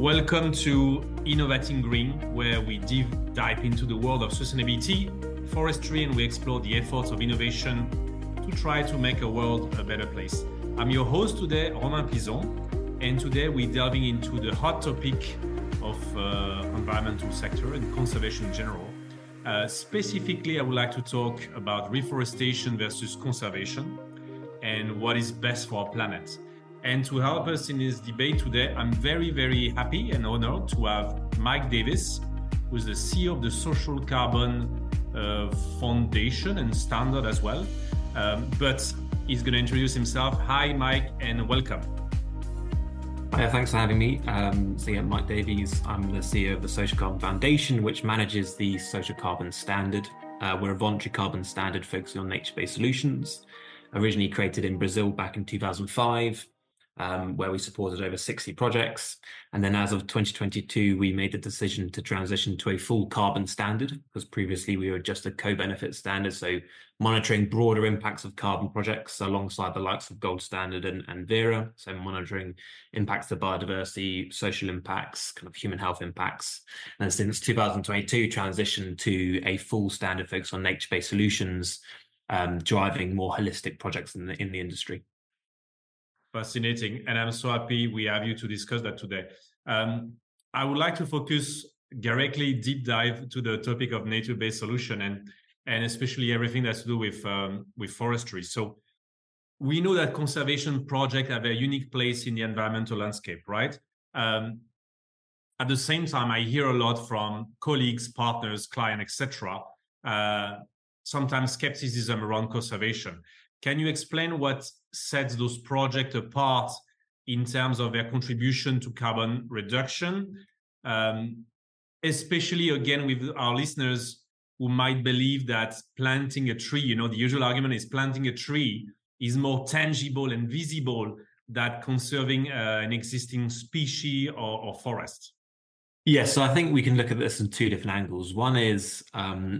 Welcome to Innovating Green, where we dive into the world of sustainability, forestry, and we explore the efforts of innovation to try to make a world a better place. I'm your host today, Romain Pison, and today we're delving into the hot topic of environmental sector and conservation in general. Specifically, I would like to talk about reforestation versus conservation and what is best for our planet. And to help us in this debate today, I'm very, very happy and honored to have Mike Davies, who is the CEO of the Social Carbon Foundation and Standard as well. But he's going to introduce himself. Hi, Mike, and welcome. Hi, thanks for having me. Mike Davies. I'm the CEO of the Social Carbon Foundation, which manages the Social Carbon Standard. We're a voluntary carbon standard focusing on nature-based solutions, originally created in Brazil back in 2005. Where we supported over 60 projects. And then as of 2022, we made the decision to transition to a full carbon standard, because previously we were just a co-benefit standard, so monitoring broader impacts of carbon projects alongside the likes of Gold Standard and Vera, so monitoring impacts to biodiversity, social impacts, kind of human health impacts. And since 2022, transitioned to a full standard focus on nature-based solutions, driving more holistic projects in the industry. Fascinating. And I'm so happy we have you to discuss that today. I would like to focus directly deep dive to the topic of nature-based solution and especially everything that's to do with forestry. So we know that conservation projects have a unique place in the environmental landscape, right? At the same time, I hear a lot from colleagues, partners, clients, etc. Sometimes skepticism around conservation. Can you explain what sets those projects apart in terms of their contribution to carbon reduction, especially again with our listeners who might believe that planting a tree, the usual argument is planting a tree is more tangible and visible than conserving an existing species or forest? Yes, so I think we can look at this in two different angles. One is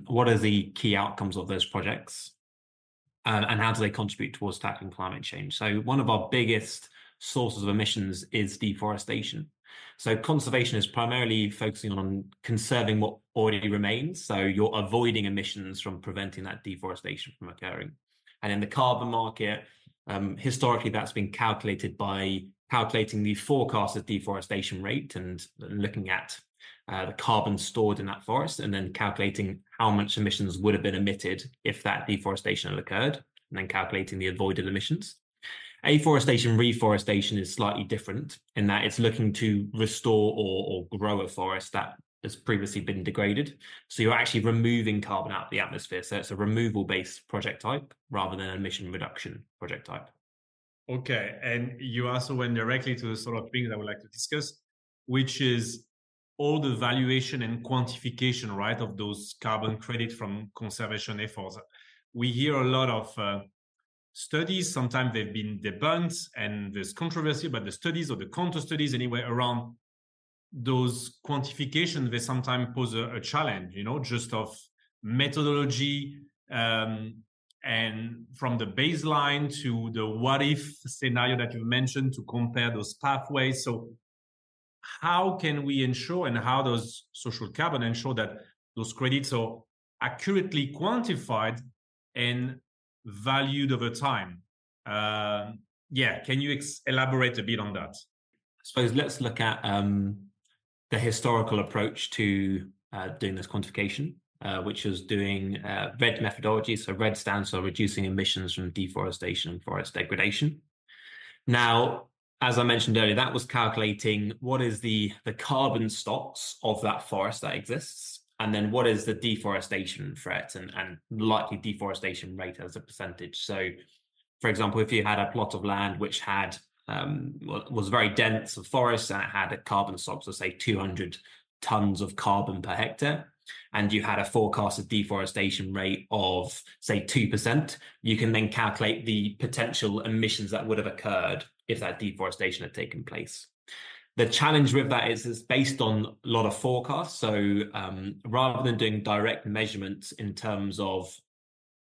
what are the key outcomes of those projects? And how do they contribute towards tackling climate change? So one of our biggest sources of emissions is deforestation. So conservation is primarily focusing on conserving what already remains. So you're avoiding emissions from preventing that deforestation from occurring. And in the carbon market, historically, that's been calculated by calculating the forecasted deforestation rate and looking at the carbon stored in that forest, and then calculating how much emissions would have been emitted if that deforestation had occurred, and then calculating the avoided emissions. Afforestation, reforestation is slightly different in that it's looking to restore or grow a forest that has previously been degraded. So you're actually removing carbon out of the atmosphere. So it's a removal-based project type rather than an emission reduction project type. Okay, and you also went directly to the sort of things I would like to discuss, which is all the valuation and quantification, right, of those carbon credits from conservation efforts. We hear a lot of studies. Sometimes they've been debunked and there's controversy about the studies or the counter studies anyway around those quantifications. They sometimes pose a challenge, just of methodology and from the baseline to the what if scenario that you mentioned to compare those pathways. So how can we ensure, and how does social carbon ensure that those credits are accurately quantified and valued over time? Can you elaborate a bit on that? I suppose let's look at the historical approach to doing this quantification, which was doing RED methodology. So RED stands for reducing emissions from deforestation and forest degradation. Now, as I mentioned earlier, that was calculating what is the carbon stocks of that forest that exists, and then what is the deforestation threat and likely deforestation rate as a percentage. So, for example, if you had a plot of land which had was very dense of forest and it had a carbon stocks of say 200 tons of carbon per hectare, and you had a forecasted deforestation rate of say 2%, you can then calculate the potential emissions that would have occurred if that deforestation had taken place. The challenge with that is it's based on a lot of forecasts. So rather than doing direct measurements in terms of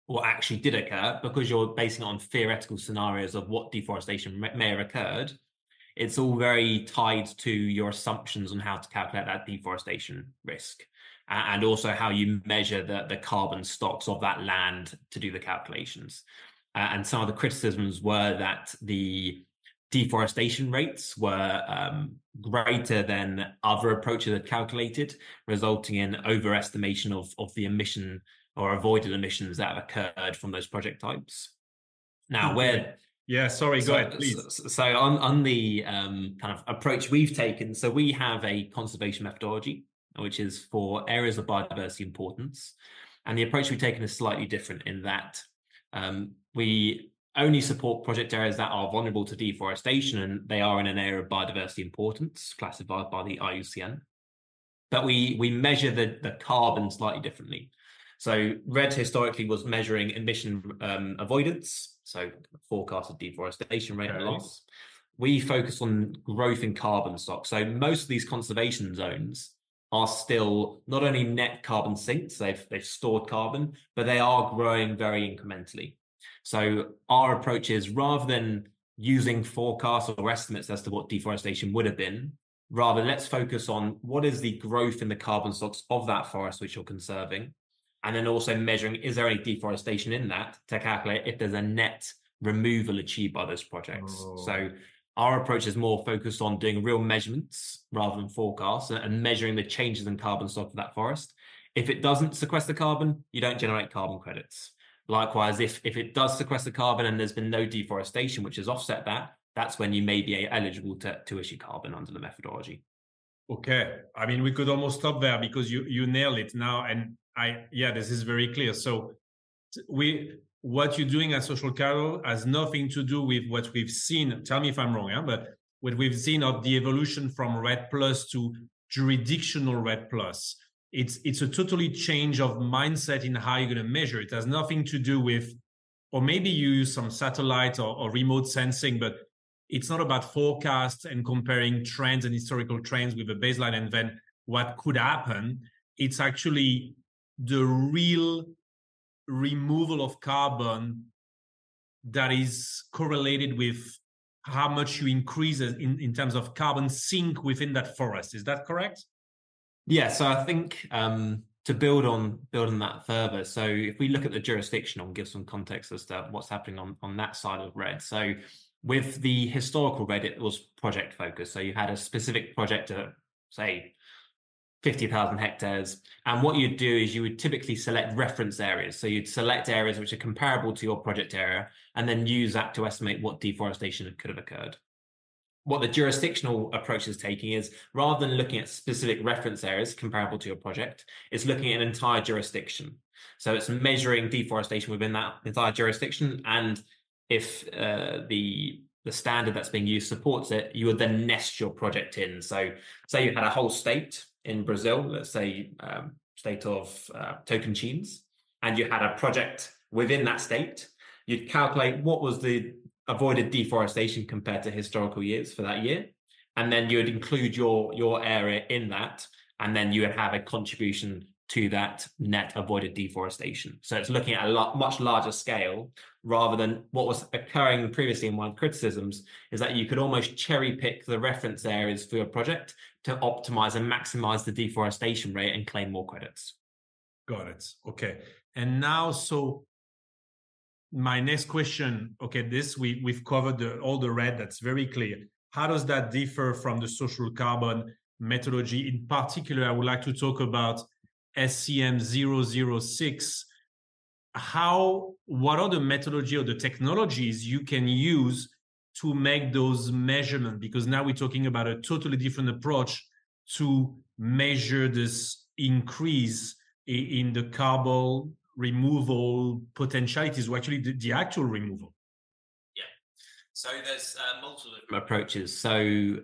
what actually did occur, because you're basing it on theoretical scenarios of what deforestation may have occurred, it's all very tied to your assumptions on how to calculate that deforestation risk, and also how you measure the carbon stocks of that land to do the calculations. And some of the criticisms were that the deforestation rates were greater than other approaches had calculated, resulting in overestimation of the emission or avoided emissions that have occurred from those project types. Now, Okay. Yeah, sorry, go ahead, please. So on the kind of approach we've taken, so we have a conservation methodology, which is for areas of biodiversity importance. And the approach we've taken is slightly different in that we only support project areas that are vulnerable to deforestation, and they are in an area of biodiversity importance, classified by the IUCN. But we measure the carbon slightly differently. So RED historically was measuring emission avoidance, so forecasted deforestation rate and loss. We focus on growth in carbon stock. So most of these conservation zones are still not only net carbon sinks, they've stored carbon, but they are growing very incrementally. So our approach is, rather than using forecasts or estimates as to what deforestation would have been, rather let's focus on what is the growth in the carbon stocks of that forest which you're conserving, and then also measuring, is there any deforestation in that, to calculate if there's a net removal achieved by those projects. So our approach is more focused on doing real measurements rather than forecasts, and measuring the changes in carbon stock of that forest. If it doesn't sequester carbon, you don't generate carbon credits. Likewise, if it does sequester carbon and there's been no deforestation which has offset that, that's when you may be eligible to issue carbon under the methodology. Okay. I mean, we could almost stop there because you nail it now. And this is very clear. So what you're doing at Social Cargo has nothing to do with what we've seen. Tell me if I'm wrong, but what we've seen of the evolution from RED Plus to jurisdictional RED Plus. It's a totally change of mindset in how you're going to measure. It has nothing to do with, or maybe you use some satellite or remote sensing, but it's not about forecasts and comparing trends and historical trends with a baseline and then what could happen. It's actually the real removal of carbon that is correlated with how much you increase in terms of carbon sink within that forest. Is that correct? Yeah, so I think to build on that further, so if we look at the jurisdictional and give some context as to what's happening on that side of RED. So with the historical RED, it was project focused. So you had a specific project at, say, 50,000 hectares. And what you'd do is you would typically select reference areas. So you'd select areas which are comparable to your project area and then use that to estimate what deforestation could have occurred. What the jurisdictional approach is taking is, rather than looking at specific reference areas comparable to your project, it's looking at an entire jurisdiction. So it's measuring deforestation within that entire jurisdiction. And if the standard that's being used supports it, you would then nest your project in. So say you had a whole state in Brazil, let's say state of Tocantins, and you had a project within that state, you'd calculate what was the avoided deforestation compared to historical years for that year. And then you would include your area in that, and then you would have a contribution to that net avoided deforestation. So it's looking at a much larger scale, rather than what was occurring previously. In one of the criticisms is that you could almost cherry pick the reference areas for your project to optimize and maximize the deforestation rate and claim more credits. Got it. Okay. And now, so my next question, okay, we've covered all the RED, that's very clear. How does that differ from the social carbon methodology? In particular, I would like to talk about SCM 006. What are the methodology or the technologies you can use to make those measurements? Because now we're talking about a totally different approach to measure this increase in the carbon removal potentialities, or actually the actual removal. Yeah. So there's multiple different approaches. So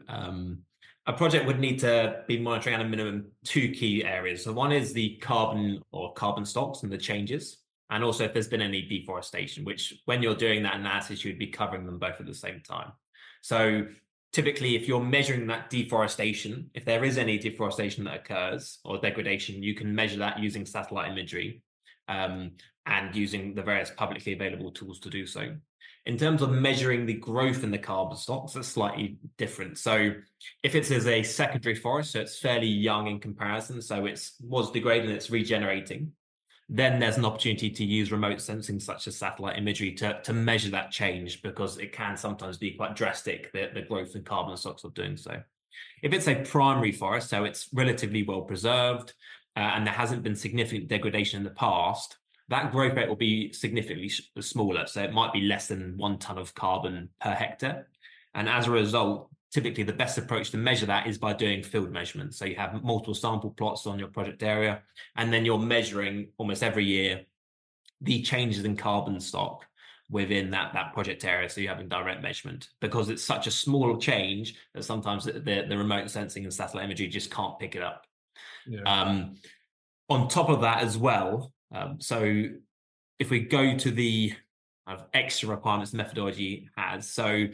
a project would need to be monitoring at a minimum two key areas. So one is the carbon or carbon stocks and the changes, and also if there's been any deforestation, which when you're doing that analysis, you'd be covering them both at the same time. So typically, if you're measuring that deforestation, if there is any deforestation that occurs or degradation, you can measure that using satellite imagery. and using the various publicly available tools to do so. In terms of measuring the growth in the carbon stocks, it's slightly different. So if it's as a secondary forest, so it's fairly young in comparison, so it was degrading, it's regenerating, then there's an opportunity to use remote sensing such as satellite imagery to measure that change, because it can sometimes be quite drastic, the growth in carbon stocks of doing so. If it's a primary forest, so it's relatively well preserved and there hasn't been significant degradation in the past, that growth rate will be significantly smaller. So it might be less than 1 ton of carbon per hectare. And as a result, typically the best approach to measure that is by doing field measurements. So you have multiple sample plots on your project area, and then you're measuring almost every year the changes in carbon stock within that project area. So you're having direct measurement, because it's such a small change that sometimes the remote sensing and satellite imagery just can't pick it up. Yeah. On top of that as well, so if we go to the extra requirements the methodology has, so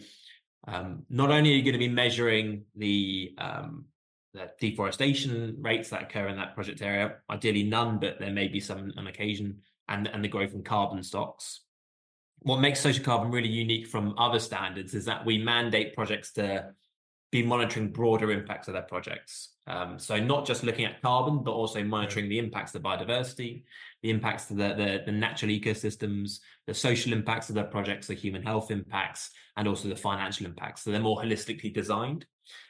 not only are you going to be measuring the deforestation rates that occur in that project area, ideally none, but there may be some on occasion, and the growth in carbon stocks. What makes social carbon really unique from other standards is that we mandate projects to be monitoring broader impacts of their projects. So not just looking at carbon, but also monitoring the impacts of biodiversity, the impacts to the natural ecosystems, the social impacts of their projects, the human health impacts, and also the financial impacts. So they're more holistically designed.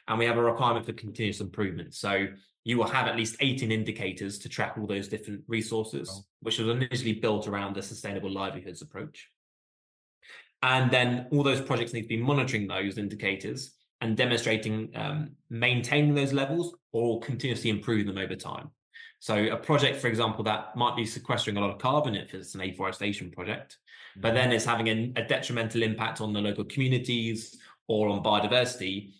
And we have a requirement for continuous improvement. So you will have at least 18 indicators to track all those different resources, which was initially built around the sustainable livelihoods approach. And then all those projects need to be monitoring those indicators and demonstrating maintaining those levels or continuously improving them over time. So a project, for example, that might be sequestering a lot of carbon if it's an afforestation project, but then it's having a detrimental impact on the local communities or on biodiversity,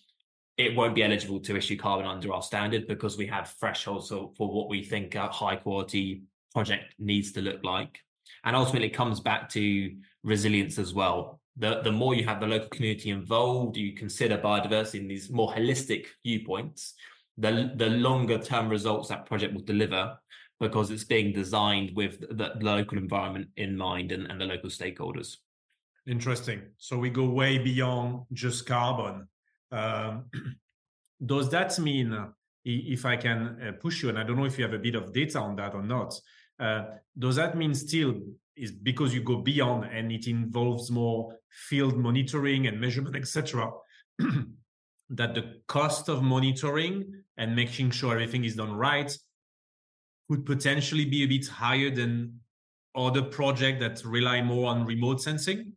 it won't be eligible to issue carbon under our standard, because we have thresholds for what we think a high quality project needs to look like. And ultimately it comes back to resilience as well. The more you have the local community involved, you consider biodiversity in these more holistic viewpoints, the longer term results that project will deliver, because it's being designed with the local environment in mind and the local stakeholders. Interesting. So we go way beyond just carbon. Does that mean, if I can push you, and I don't know if you have a bit of data on that or not, does that mean still is because you go beyond and it involves more field monitoring and measurement, etc., that the cost of monitoring and making sure everything is done right could potentially be a bit higher than other projects that rely more on remote sensing?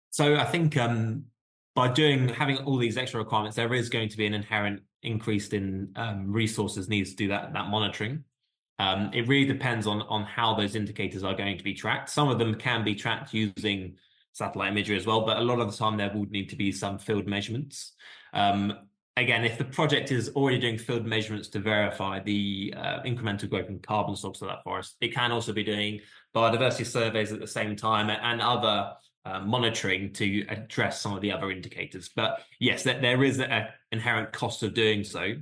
So I think by having all these extra requirements, there is going to be an inherent increase in resources needs to do that monitoring. It really depends on how those indicators are going to be tracked. Some of them can be tracked using satellite imagery as well, but a lot of the time there would need to be some field measurements. Again, if the project is already doing field measurements to verify the incremental growth in carbon stocks of that forest, it can also be doing biodiversity surveys at the same time and other monitoring to address some of the other indicators. But yes, there is an inherent cost of doing so.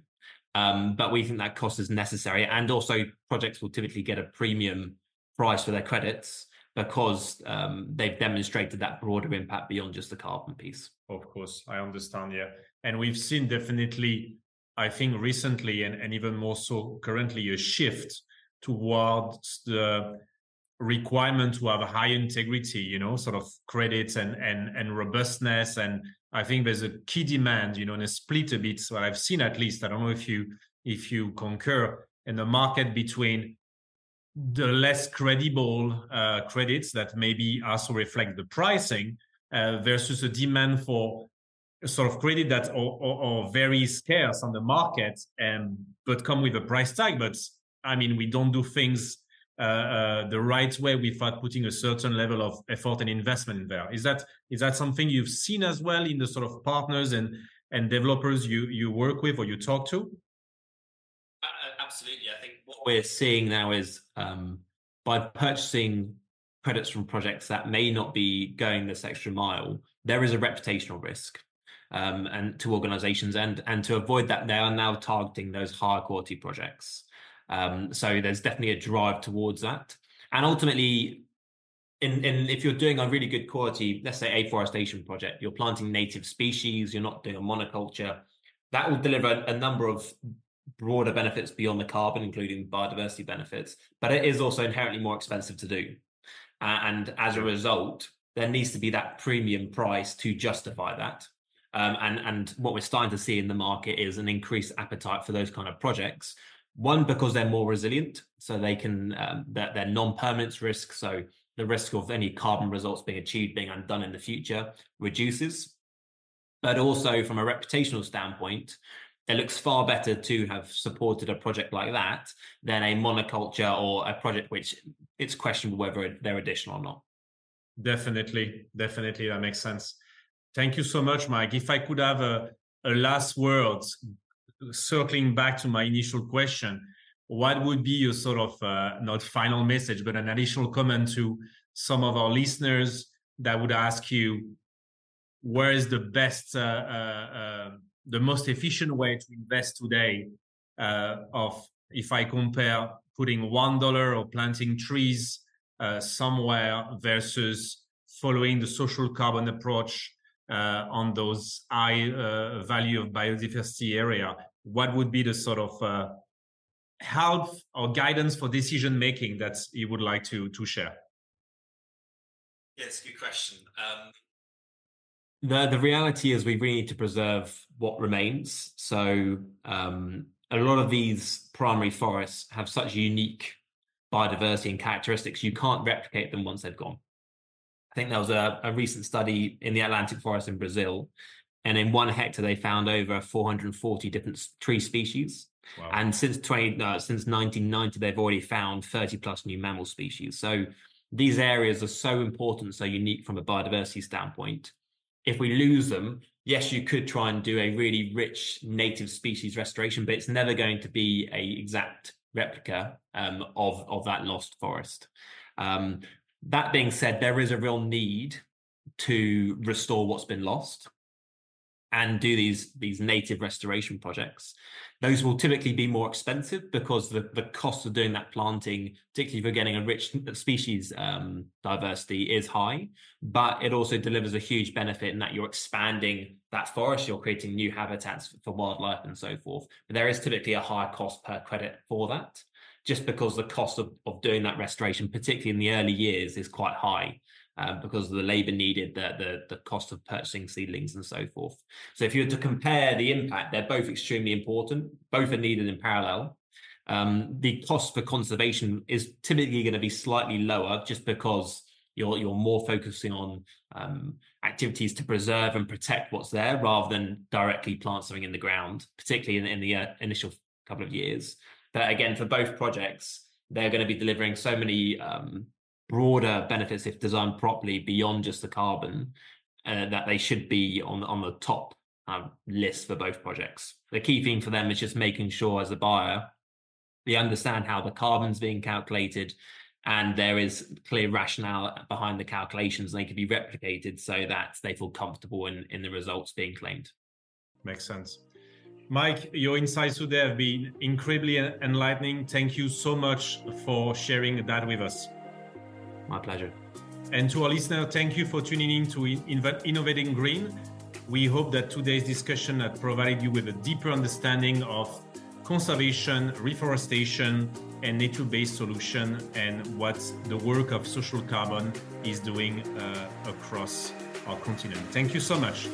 But we think that cost is necessary, and also projects will typically get a premium price for their credits because they've demonstrated that broader impact beyond just the carbon piece. Of course, I understand, yeah. And we've seen definitely, I think recently and even more so currently, a shift towards the requirement to have a high integrity, sort of credits and robustness. And I think there's a key demand, and a split a bit. So I've seen, at least, I don't know if you concur, in the market between the less credible credits that maybe also reflect the pricing versus a demand for a sort of credit that are very scarce on the market, but come with a price tag. But I mean, we don't do things the right way without putting a certain level of effort and investment in there. Is that something you've seen as well in the sort of partners and developers you work with or you talk to? Absolutely. I think what we're seeing now is by purchasing credits from projects that may not be going this extra mile, there is a reputational risk and to organizations, and to avoid that, they are now targeting those higher quality projects. So there's definitely a drive towards that. And ultimately, if you're doing a really good quality, let's say afforestation project, you're planting native species, you're not doing a monoculture, that will deliver a number of broader benefits beyond the carbon, including biodiversity benefits, but it is also inherently more expensive to do. And as a result, there needs to be that premium price to justify that. And what we're starting to see in the market is an increased appetite for those kind of projects. One, because they're more resilient, so they can, they're non-permanence risk, so the risk of any carbon results being achieved being undone in the future reduces. But also from a reputational standpoint, it looks far better to have supported a project like that than a monoculture or a project which it's questionable whether they're additional or not. Definitely, that makes sense. Thank you so much, Mike. If I could have a last word, circling back to my initial question, what would be your sort of, not final message, but an additional comment to some of our listeners that would ask you, where is the best, the most efficient way to invest today, if I compare putting $1 or planting trees somewhere versus following the social carbon approach on those high value of biodiversity area, what would be the sort of help or guidance for decision making that you would like to share? Yes, good question. The reality is we really need to preserve what remains. So a lot of these primary forests have such unique biodiversity and characteristics, you can't replicate them once they've gone. I think there was a recent study in the Atlantic forest in Brazil, and in 1 hectare they found over 440 different tree species. Wow. And since 1990, they've already found 30 plus new mammal species. So these areas are so important, so unique from a biodiversity standpoint. If we lose them, yes, you could try and do a really rich native species restoration, but it's never going to be an exact replica of that lost forest. That being said, there is a real need to restore what's been lost and do these native restoration projects. Those will typically be more expensive because the cost of doing that planting, particularly for getting a rich species diversity, is high, but it also delivers a huge benefit in that you're expanding that forest, you're creating new habitats for wildlife and so forth. But there is typically a higher cost per credit for that, just because the cost of doing that restoration, particularly in the early years, is quite high. Because of the labor needed, the cost of purchasing seedlings and so forth. So if you were to compare the impact, they're both extremely important. Both are needed in parallel. The cost for conservation is typically going to be slightly lower just because you're more focusing on activities to preserve and protect what's there rather than directly plant something in the ground, particularly in the initial couple of years. But again, for both projects, they're going to be delivering so many broader benefits if designed properly beyond just the carbon, that they should be on the top list for both projects. The key thing for them is just making sure as a buyer, they understand how the carbon's being calculated and there is clear rationale behind the calculations and they can be replicated so that they feel comfortable in the results being claimed. Makes sense. Mike, your insights today have been incredibly enlightening. Thank you so much for sharing that with us. My pleasure. And to our listener, thank you for tuning in to Innovating Green. We hope that today's discussion has provided you with a deeper understanding of conservation, reforestation, and nature-based solution, and what the work of social carbon is doing across our continent. Thank you so much.